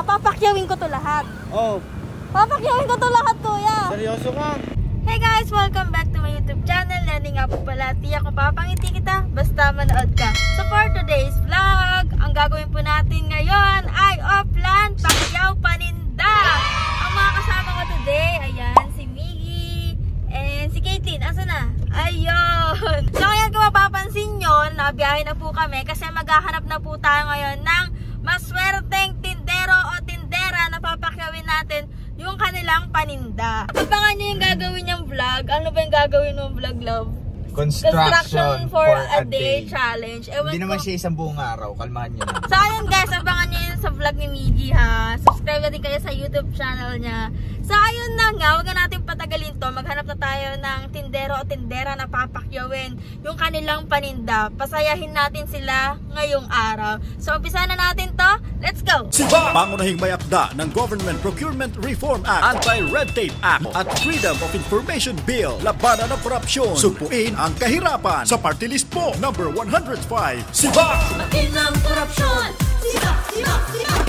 papakyawin ko to lahat. Oh. Papakyawin ko to lahat, kuya. Seryoso ka? Hey guys, welcome back to my YouTube channel. Learning nga po pala, tiyak kung papangiti kita, basta manood ka. So for today's vlog, ang gagawin po natin ngayon ay offline pakyaw paninda. Ang mga kasama ko today, ayan, si Miggy and si Caitlyn. Asa na? Ayun. So ngayon kung mapapansin nyo, nabiyahe na po kami kasi maghahanap na po tayo ngayon ng maswerteng tindero o tindera na papakyawin natin yung kanilang paninda. Abangan nyo yung gagawin niyang vlog. Ano ba yung gagawin ng vlog, love? Construction for a day challenge. Hindi naman siya isang buong araw. Kalmahan nyo na. So ayun guys, abangan nyo yun sa vlog ni Miggy ha. Subscribe na din kayo sa YouTube channel niya. So ayun na nga, huwag na natin patagalin to. Maghanap na tayo ng tindero o tindera na papakyawin yung kanilang paninda. Pasayahin natin sila ngayong araw. So umpisa na natin to. Let's go! SIBAC, pangunahing may akda ng Government Procurement Reform Act, Anti-Red Tape Act at Freedom of Information Bill. Labanan ng korupsyon, supuin ang kahirapan. Sa party list po, number 105, SIBAC! Sumakin ng korupsyon! SIBAC! SIBAC! SIBAC!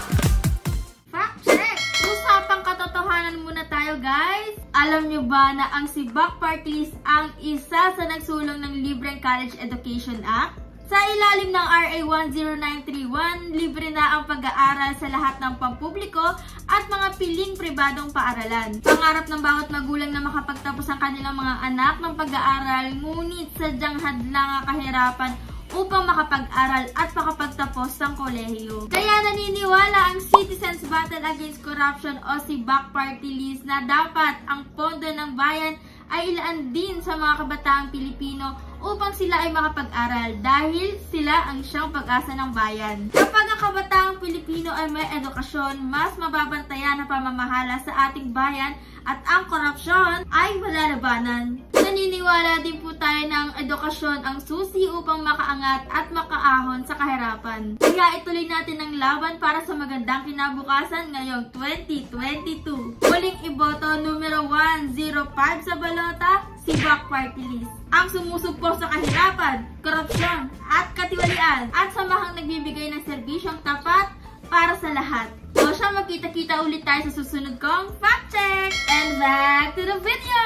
Fact check! Usapang katotohanan muna tayo guys. Alam nyo ba na ang SIBAC Party List ang isa sa nagsulong ng Libreng College Education Act? Sa ilalim ng RA 10931, libre na ang pag-aaral sa lahat ng pampubliko at mga piling pribadong paaralan. Pangarap ng bawat magulang na makapagtapos ang kanilang mga anak ng pag-aaral, ngunit sadyang hadlang ang kahirapan upang makapag-aral at makapagtapos ng kolehiyo. Kaya naniniwala ang Citizens Battle Against Corruption o SIBAC Party List na dapat ang pondo ng bayan ay ilaan din sa mga kabataang Pilipino upang sila ay makapag-aral dahil sila ang siyang pag-asa ng bayan. Kapag ang kabataang Pilipino ay may edukasyon, mas mababantayan ang pamamahala sa ating bayan at ang korupsyon ay malalabanan. Naniniwala din po tayo na ang edukasyon ang susi upang makaangat at makaahon sa kahirapan. Kaya ituloy natin ang laban para sa magandang kinabukasan ngayong 2022. Muling iboto numero 105 sa balota, SIBAC Party List. Ang sumusuport sa kahirapan, korupsyon at katiwalian at samahang nagbibigay ng serbisyong tapat para sa lahat. O siya, magkita-kita ulit tayo sa susunod kong fact check! And back to the video!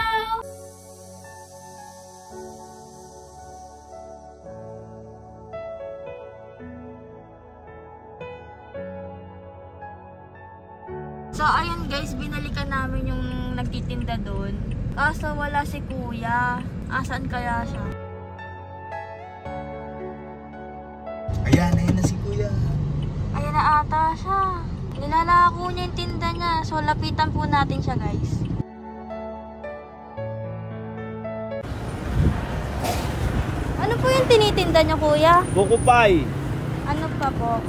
So ayun guys, binalikan namin yung nagtitinda doon. Kaso wala si kuya. Asan kaya siya? Ayan na si kuya. Ayan na ata siya. Nilalako niya yung tinda niya. So lapitan po natin siya guys. Ano po yung tinitinda niya kuya? Buko pie. Ano pa po?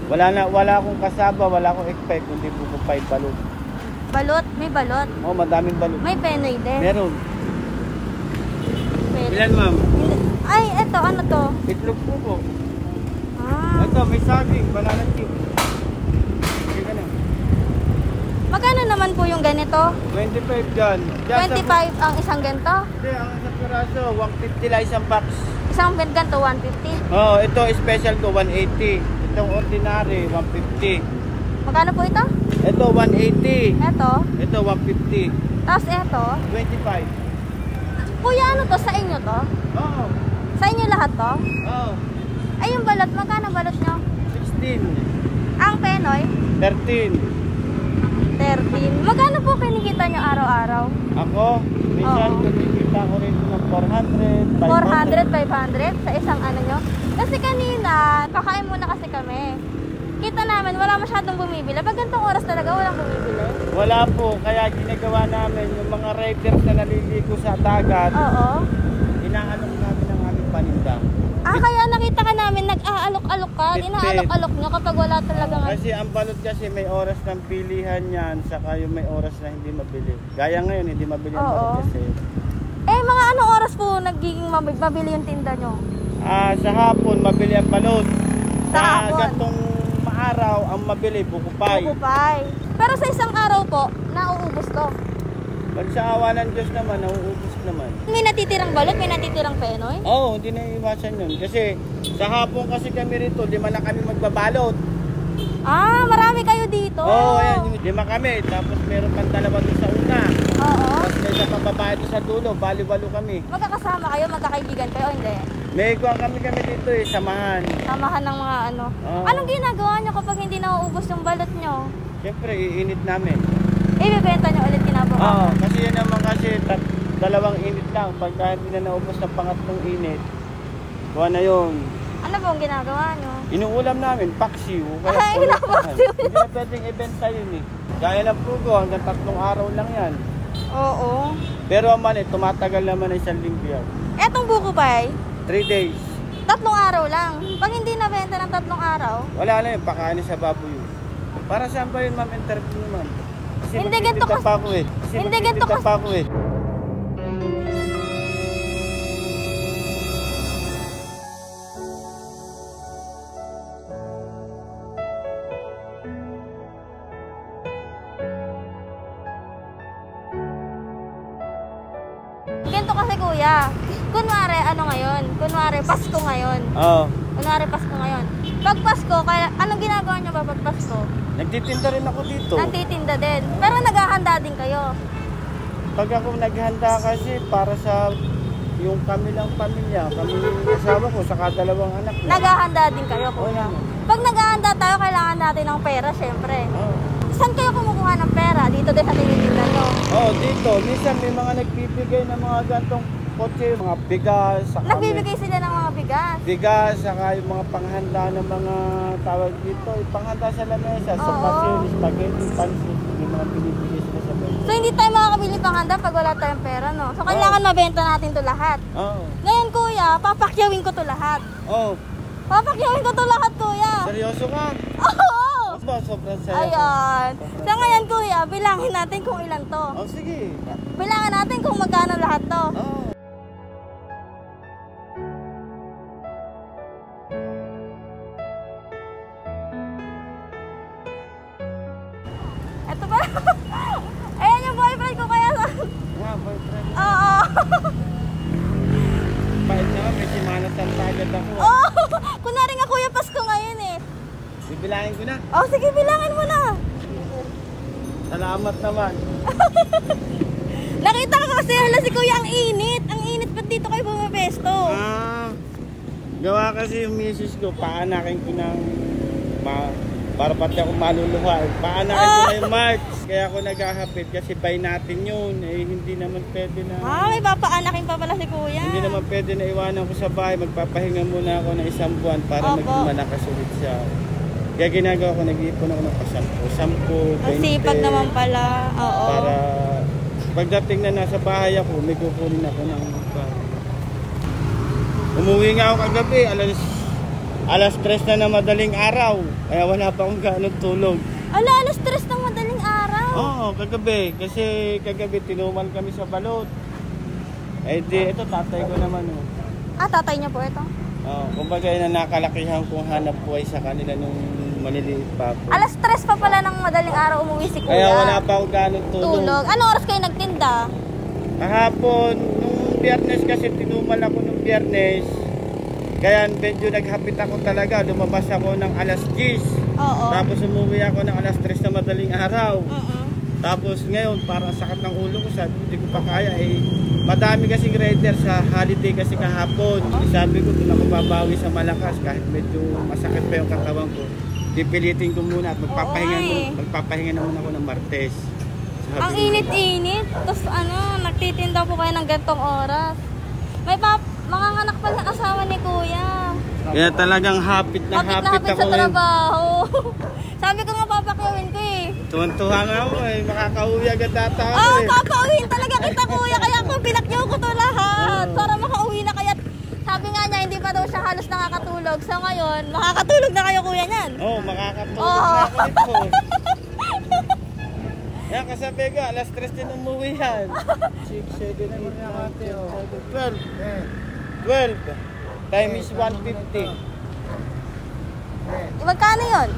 Wala akong kasaba, wala akong expect kundi buko pie balot. Balot? May balot? Oh, madaming balot. May penoy din? Meron. Penoy. Ilan ma'am? Ay, eto, ano to? Itlog po. Ah. Ito, may saging, banana chip. Sige ka na. Magkano naman po yung ganito? 25 dyan. 25 ang isang ganito? Hindi, ang isang piraso, 150 lang isang box. Isang ganito, 150? Oo, ito special to 180. Itong ordinary, 150. Magkano po ito? Ito, 180. Ito? Ito, 150. Tapos ito? 25. Kuya, ano to? Sa inyo to? Oo. Sa inyo lahat to? Oo. Ay, yung balot, magkano balot nyo? 16. Ang penoy? 13. 13. Magkano po kinikita nyo araw-araw? Ako, minsan Oo. kumikita ko rin ng 400, 500. 400, 500 sa isang ano nyo? Kasi kanina, kakain muna kasi kami. Kita namin, wala masyadong bumibili. Pag ganitong oras talaga, walang bumibili. Wala po, kaya ginagawa namin yung mga riders na naliligo sa dagat. Oo. Inaalok namin ang aming paninda. Ah, kaya nakita ka namin, nag-aalok-alok ka. Bitbit. Inaalok-alok nyo kapag wala talaga nga. Kasi ang balot kasi may oras ng pilihan yan, saka yung may oras na hindi mabili. Gaya ngayon, hindi mabili ang Oo. balot kasi. Eh, mga anong oras po nagiging mabili yung tinda nyo? Sa hapon, mabili ang balot. Sa hapon? Gantong maaraw, ang mabili, buko pie. Buko pie. Pero sa isang araw po, nauubos to. Pag sa awa ng Diyos naman, nauubos naman. May natitirang balot, may natitirang penoy? Oo, hindi na iwasan yun. Kasi sa hapon kasi kami rito, 5 na kami magbabalot. Ah, marami kayo dito. Oo, ayan, yung 5 kami. Tapos meron pang 2 doon sa una. Oo. Tapos may isa pang babae doon sa dulo. Bali-walo kami. Magkakasama kayo, magkakaibigan kayo, hindi? May kuha kami dito eh, samahan. Samahan ng mga ano. Oo. Anong ginagawa nyo kapag hindi nauubos yung balot nyo? Siyempre, iinit namin. Ibibenta nyo ulit kinabukasan? Oo, kasi yan naman kasi 2 init lang. Pagka hindi na naubos ng pangatlong init, kuha na yun. Ano pong ginagawa nyo? Inuulam namin, paksiw. Ay, paksiw. Hindi na pwedeng ibenta yun eh. Gaya ng pugo, hanggang 3 araw lang yan. Oo. Pero aman eh, tumatagal naman ng 1 linggo yan. Etong buko pa 3 days. 3 araw lang. Pag hindi nabenta ng 3 araw, Wala na yun, pakain sa baboy yun. Para saan ba yun, ma'am? Interview naman. Kasi Hindi, ganito magtitipid pa ako eh. Hindi, ganito magtitipid pa ako eh. ganito kasi kuya. Kunwari, ano ngayon? Kunwari, Pasko ngayon. Oo. Kunwari, Pasko ngayon. Pag Pasko, kaya, anong ginagawa nyo ba pag Pasko? Nagtitinda rin ako dito. Nagtitinda din. Pero naghahanda din kayo. Pag ako naghanda kasi para sa yung kami lang pamilya, kami asawa ko, saka 2 anak ko. Naghahanda din kayo, Oo kuya. naman. Pag naghahanda tayo, kailangan natin ng pera, syempre. Oo. Saan kayo kumukuha ng pera? Dito din sa tinitinda nyo. Oo, dito. Minsan may mga nagbibigay ng mga gantong kotse, mga bigas, saka Nagbibigay sila ng mga bigas. bigas, saka yung mga panghanda ng mga tawag dito, yung panghanda sa lamesa, Oo. sopasin, spaghetti, pansit, may mga binibigay sila sa mesa. So, hindi tayo makakabili pang handa pag wala tayong pera, no? So, kailangan mabenta natin to lahat. Oo. Ngayon, kuya, papakyawin ko to lahat. Oo. Papakyawin ko to lahat, kuya. Seryoso ka? Oo! Ba, sobrang saya. Ayan. So, ngayon, kuya, bilangin natin kung ilan to. Oh, sige. Bilangin natin kung magkano lahat to. Oo. Ito ba? Ayan yung boyfriend ko kaya sa... Nga, boyfriend. Oo. Bait naman, may simanatan agad ako. Oo. Kunwari nga, kuya, Pasko ngayon eh. Bibilangin ko na. Oh, sige, bilangin mo na. Salamat naman. Nakita ko kasi, hala si kuya, ang init. Ang init, ba't dito kayo bumapesto? Gawa kasi yung misis ko, paanakin ko ng para pati ako maluluha. Paanakin ko na yung March. Kaya ako naghahapit kasi buy natin yun. Eh, hindi naman pwede na. May papaanakin pa pala si kuya. Hindi naman pwede na iwanan ko sa bahay. Magpapahinga muna ako ng 1 buwan para Opo. maging malakas ulit siya. Kaya ginagawa ko, nag-iipon ako ng 10, 20. Ang sipag naman pala. Oo. Para pagdating na nasa bahay ako, may kukunin ako ng umuwi nga ako kagabi, alas 3 na madaling araw. Kaya wala pa akong gaano tulog. Alas 3 ng madaling araw. Oo, kagabi. Kasi kagabi tinumal kami sa balot. Eh di, ito tatay ko naman. Oh. Tatay niya po ito. Kumbaga na nakalakihan kong hanap buhay sa kanila nung maliliit pa ako. Alas 3 pa pala ng madaling araw umuwi si kuya. Kaya wala pa akong gaano tulog. Tulog. Anong oras kayo nagtinda? Kahapon, nung Biyernes kasi tinumal ako nung Biyernes. Kaya medyo naghapit ako talaga. Lumabas ako ng alas 10. Oo. Tapos umuwi ako ng alas 3 na madaling araw. Mm-mm. Tapos ngayon, parang sakit ng ulo ko. Sabi ko, hindi ko pa kaya. Madami kasing rider sa holiday kasi kahapon. Sabi ko, doon ako babawi sa malakas. Kahit medyo masakit pa yung katawan ko. Pipilitin ko muna at magpapahinga naman ako ng Martes. Sabi Ang ko, init-init. Tapos nagtitinda po kayo ng gantong oras. May mga anak pala ang asawa ni kuya. Kaya talagang hapit na hapit sa ako ngayon. trabaho. Sabi ko nga papakyawin ko eh. Tuwan-tuwa nga ako makakauwi agad data ako Papauwiin talaga kita kuya. Kaya ako pinakyaw ko to lahat. Para makauwi na kaya. Sabi nga niya, hindi pa daw siya halos nakakatulog. So ngayon, makakatulog na kayo kuya niyan. Makakatulog na ako nito. Yan, kasabi ko, alas 3 din umuwi yan. 6, 7, 8, 12. 12 times 150. Magkano yun?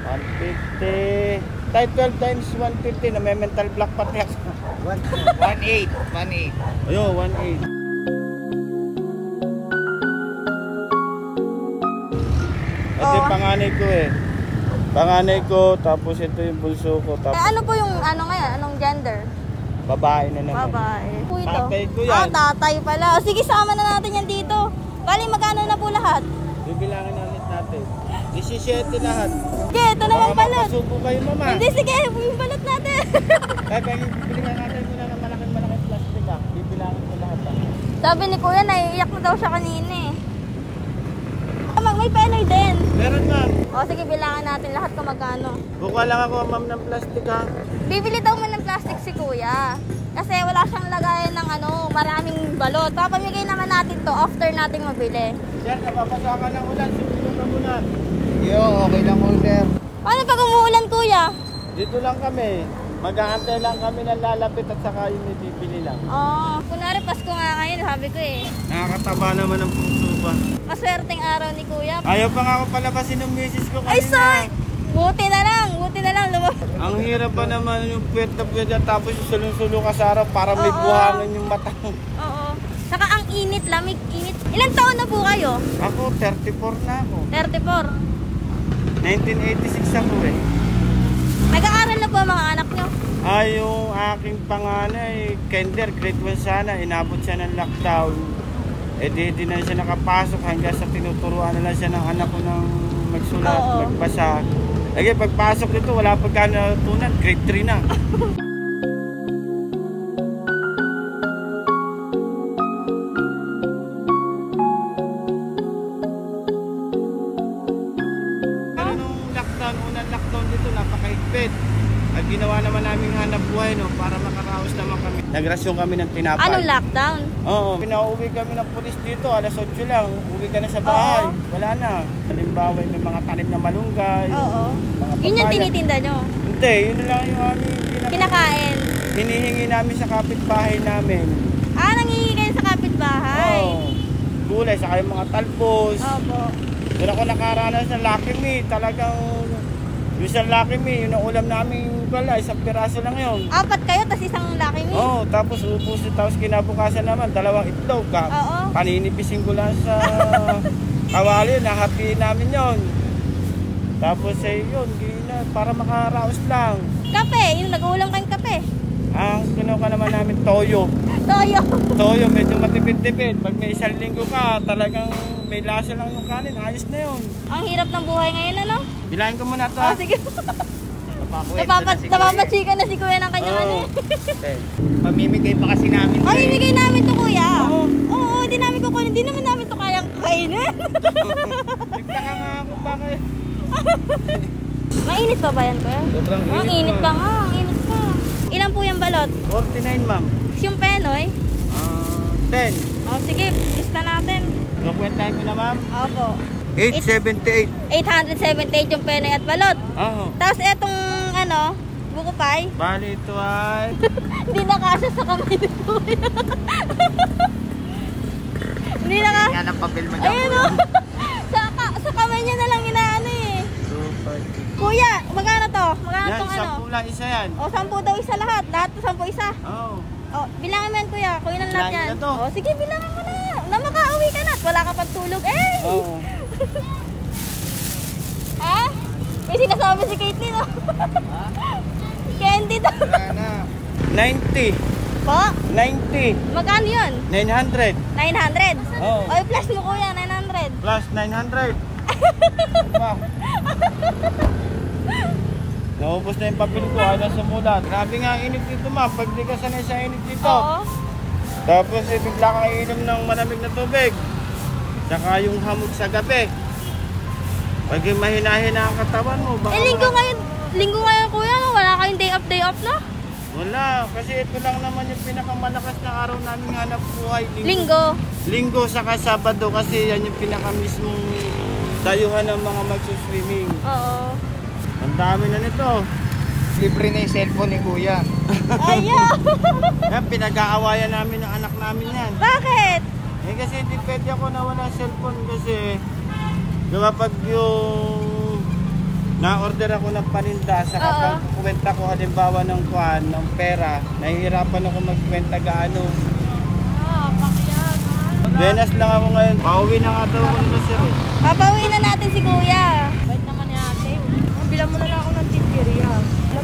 150. Type 12 times 150 na may mental block pati ako. 1.8. 1.8. Ayun, 1.8. Ito yung panganay ko eh. Panganay ko, tapos ito yung bunso ko. Tapos ano po yung ano ngayon? Anong gender? babae na naman. Babae. Po ito? Tatay ko yan. Tatay pala. O, sige, sama na natin yan dito. Bali, magkano na po lahat? Bibilangin na ulit natin. 17 lahat. Sige, ito naman Baka balot. mapasubo kayo, mama. Hindi, sige, yung balot natin. Kaya bibilangin natin muna ng malaking plastic ah. Bibilangin ko lahat ah. Sabi ni Kuya, naiiyak na daw siya kanina eh. May penoy din. Meron, ma'am. O, sige, bilangan natin lahat kung magkano. Buka lang ako, ma'am, ng plastic ha. Bibili daw man ng plastic si Kuya. Kasi wala siyang lagayan ng maraming balot. Papamigay naman natin to after nating mabili. Sir, napapasa ka ng ulan. Sumunod ka muna. Yo, okay lang po, sir. Paano pag umuulan, Kuya? Dito lang kami. Mag-aantay lang kami ng lalapit at saka yung bibili lang. Oo. Kunwari, Pasko nga ngayon, sabi ko eh. Nakakataba naman ang puso pa. Maswerteng araw ni Kuya. Ayaw pa nga ako palabasin ng misis ko kanina. Ay, sorry! Buti na lang. Ang hirap pa naman yung puwet tapos yung sulong-sulo ka sa araw para may Oo. buhangin yung mata. Oo. Saka ang init, lamig, init. Ilang taon na po kayo? Ako, 34 na ako. 34. 1986 ako eh. Nag-aaral na po ang mga anak nyo? Yung aking panganay, kinder, grade 1 sana, inabot siya ng lockdown. Di na siya nakapasok hanggang sa tinuturuan na lang siya ng anak ko ng magsulat, Oo. magbasa. Lagi, pagpasok dito, wala pagka natutunan, grade 3 na. Pero nung lockdown, unang lockdown dito, napakaigpit. At ginawa naman namin hanap buhay no, para makaraos naman kami. Nagrasyon kami ng tinapay. Anong lockdown? Oo, pinauwi kami ng pulis dito, alas 8 lang. Uwi ka na sa bahay, Oo. wala na. Halimbawa, may mga tanim na malunggay. Oo. Mga Yun yung papaya. tinitinda nyo? Hindi, yun lang yung aming Kinakain? hinihingi namin sa kapitbahay namin. Nangihingi kayo sa kapitbahay? Oo. Gulay, saka yung mga talbos. Opo. Doon ako nakaranas ng Lucky Me, talagang yung sa Lucky Me, yun ang ulam namin gulay, isang piraso lang yun. 4 kayo, tas isang Lucky Me? Oo, tapos ubus, tapos kinabukasan naman, 2 itlog. Oo. Paninipisin ko lang sa kawali, nahapiin namin yon. Tapos yun, para makaraos lang. Kape, yung nag-uulam kayong kape. Ang kinuha naman namin, toyo. Toyo. Toyo, medyo matipid-tipid. Pag may 1 linggo ka, talagang may lasa lang yung kanin, ayos na yun. Ang hirap ng buhay ngayon, ano? Bilangin ko muna ito. Oh, sige. Napapachika na si Kuya ng kanyang ano. Pamimigay pa kasi namin. Oh, ibigay namin to, Kuya. Oo. Oo, hindi namin kukunin. Hindi naman namin to kayang kainin. Nagtaka nga ako bakit. Mainit pa ba yan, Kuya? Sobrang Ang init pa nga, ang init pa. Ilan po yung balot? 49, ma'am. Yung penoy? 10. Oh, sige, lista natin. Kukwentahin ko na, ma'am. Opo. 878. 878 yung penoy at balot. Oo. Tapos etong buko pie. Bali ito ay... Hindi na kasya sa kamay ni Kuya. Hindi na kasya. Yan ang papel mo dyan. Ayun o. Sa kamay niya na lang inaano eh. Kuya, magkano to? Magkano Yan, tong 10 lang isa yan. O, 10 daw isa lahat. Lahat to 10 isa. Oo. O, bilangin mo yan, Kuya. Kuya ng lahat Bilangin yan. na to. O, sige, bilangin mo na. Na makauwi ka na at wala ka pagtulog. Eh! Oo. Ha? May sinasabi si Caitlyn, no? Candy daw. Wala na. 90. Po? 90. Magkano yun? 900. 900? Oo. O, plus mo, Kuya, 900. Plus 900. Wow. Naubos na yung papel ko, ayaw na sumulat. Grabe nga ang init dito, ma'am. Pag di ka sanay sa init dito. Oo. Tapos bigla kang iinom ng malamig na tubig. Saka yung hamog sa gabi. Pag yung mahina-hina ang katawan mo, baka... Linggo ngayon, Kuya, no? Wala kayong day off na? Wala, kasi ito lang naman yung pinakamalakas na araw namin hanap buhay. Linggo. Linggo saka Sabado kasi yan yung pinakamismong dayuhan ng mga magsuswimming. Oo. Ang dami na nito. Libre na yung cellphone ni Kuya. Ayaw. Yan, pinag-aawayan namin ng anak namin yan. Bakit? Kasi hindi pwede ako na wala cellphone kasi diba pag yung na-order ako ng paninda sa kapag kuwenta ko halimbawa ng kuhan, ng pera, nahihirapan ako magkwenta gaano. Pakyan. Benas lang ako ngayon. Pauwi na nga daw ako nila sir. Papauwi na natin si Kuya. Bait naman ni ate. Bilang mo na lang ako ng chichirya.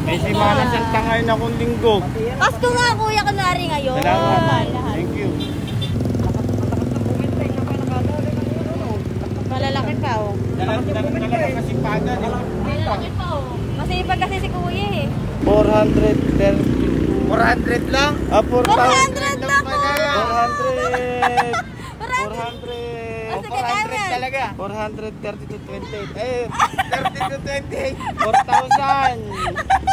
May Semana Santa ngayon akong linggo. Pasko nga kuya, kunwari ngayon. Salamat. Thank you. Malalaki pa oh. Talaga kasi pagan. Malaki pa oh. Masipag kasi si kuya eh. 430. 400 lang? 400 lang po! 400. 400. Oh, sige, 400 talaga. 430 to 28. Eh, 30 to 28. 4,000.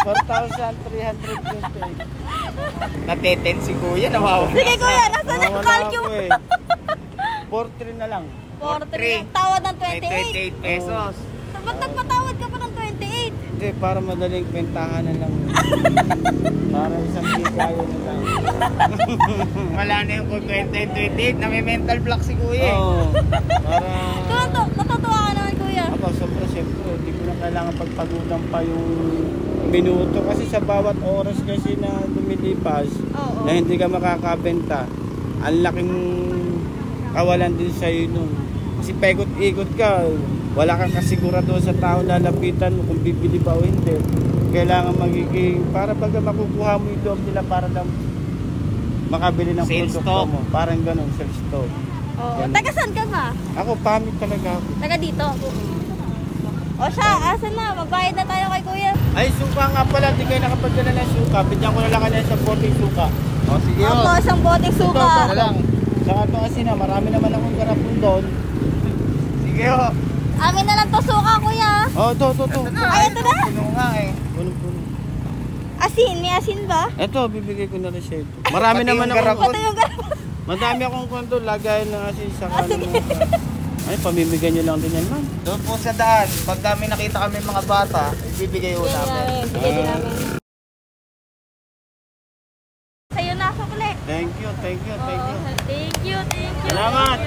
4,328. Nateten si kuya, nawawa. Sige kuya, nasa na Nawawala calculate? ako eh. 43 na lang. 43. Tawad ng May 28. 28 pesos. Ba't nagpatawad ka pa ng 28? Hindi, para madaling kwentahan na lang. Para isang bigayo na lang. Wala na yung 28 na may mental block si kuya. Oo. Para... Natutuwa ka naman kuya. Ako, sobra siyempre, hindi ko na kailangan pagpagulang pa yung minuto kasi sa bawat oras kasi na lumilipas Oo. na hindi ka makakabenta, ang laking kawalan din sa'yo nun. Kasi paikot-ikot ka, wala kang kasigurado sa tao na lapitan mo kung bibili ba o hindi. Kailangan magiging, para baga makukuha mo yung loob nila para lang makabili ng Sales produkto stock. mo. Parang ganun, sales stock. Oo. Ganun. Taga saan ka ba? Ako, pamit talaga ako. Taga dito. O siya, asan na? Magbayad na tayo kay kuya. Ay, suka nga pala, di kayo nakapagdala ng suka. Bigyan ko na lang kanina sa boting suka. O sige Opo, isang boteng suka. Ito lang. Saka ito kasi na, marami naman akong garapon doon. Sige ho. Amin na lang to suka kuya. Oh, ito. Ay, ito na? Puno nga eh. Punong-puno. Asin, may asin ba? Ito, bibigay ko na rin siya ito. Marami Pati naman yung akong... garapon. Pati yung garapon. Madami akong kwento, lagay na kasi sa sige. Ay, pamimigay nyo lang din yan, man. Doon po sa daan, pag kami nakita kami mga bata, ibibigay ho namin. Bigay din namin. Sa'yo na ako ulit. Thank you. Thank you. Salamat.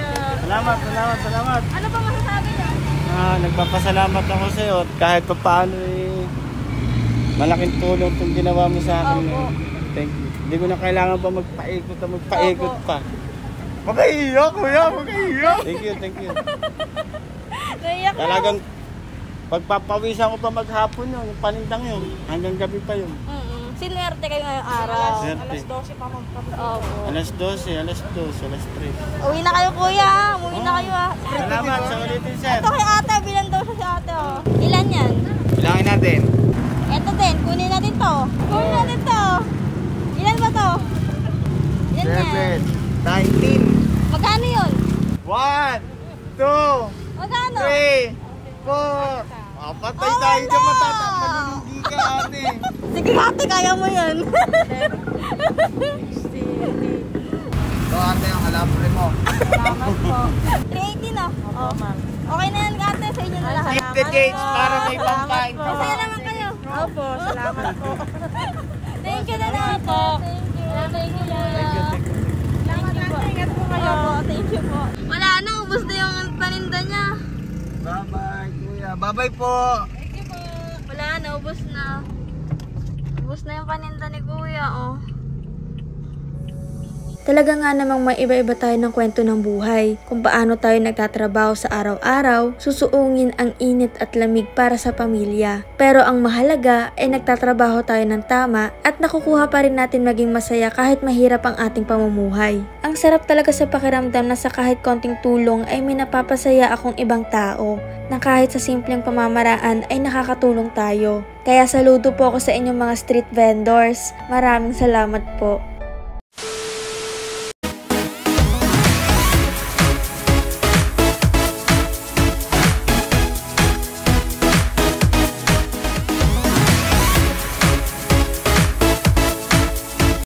Salamat. Ano pa masasabi niyo? Nagpapasalamat ako sa iyo at kahit pa paano eh, malaking tulong itong ginawa mo sa akin. Opo. Thank you. Hindi ko na kailangan pa magpaikot Opo. pa. Magkaiyak, kuya, magkaiyak. Thank you. Naiyak na. Talagang pagpapawisan ko pa maghapon yun, yung panindang yun, hanggang gabi pa yun. Sinuwerte kayo ngayong araw. Swerte. Opo. Alas 12, alas 3. Uwi na kayo kuya. Umuwi na kayo ah. Salamat sa ulitin, sir. Ito kay ate. Bilan daw siya si ate oh. Ilan yan? Bilangin natin. Ito din. Kunin natin to. Ilan ba to? Ilan yan? 19. Magkano yun? 1, 2, Magkano? 3, 4. Patay tayo dyan, malulugi ka ate. Sige ate, kaya mo yan. Ito ate ang alapre mo. Salamat po. 380 na. Oh. Okay na yan ate, sa inyo na lahat. Keep the change para may pangkain ka. Masaya naman kayo. Opo, salamat po. Thank you na naman po. Thank you. Ingat po kayo. Thank you po. Wala na, ubos na yung paninda niya. Bye-bye kuya. Bye-bye po. Wala na, ubos na. Ubos na yung paninda ni kuya, oh. Talaga nga namang may iba-iba tayo ng kwento ng buhay, kung paano tayo nagtatrabaho sa araw-araw, susuungin ang init at lamig para sa pamilya. Pero ang mahalaga ay nagtatrabaho tayo ng tama at nakukuha pa rin natin maging masaya kahit mahirap ang ating pamumuhay. Ang sarap talaga sa pakiramdam na sa kahit konting tulong ay may napapasaya akong ibang tao, na kahit sa simpleng pamamaraan ay nakakatulong tayo. Kaya saludo po ako sa inyong mga street vendors. Maraming salamat po.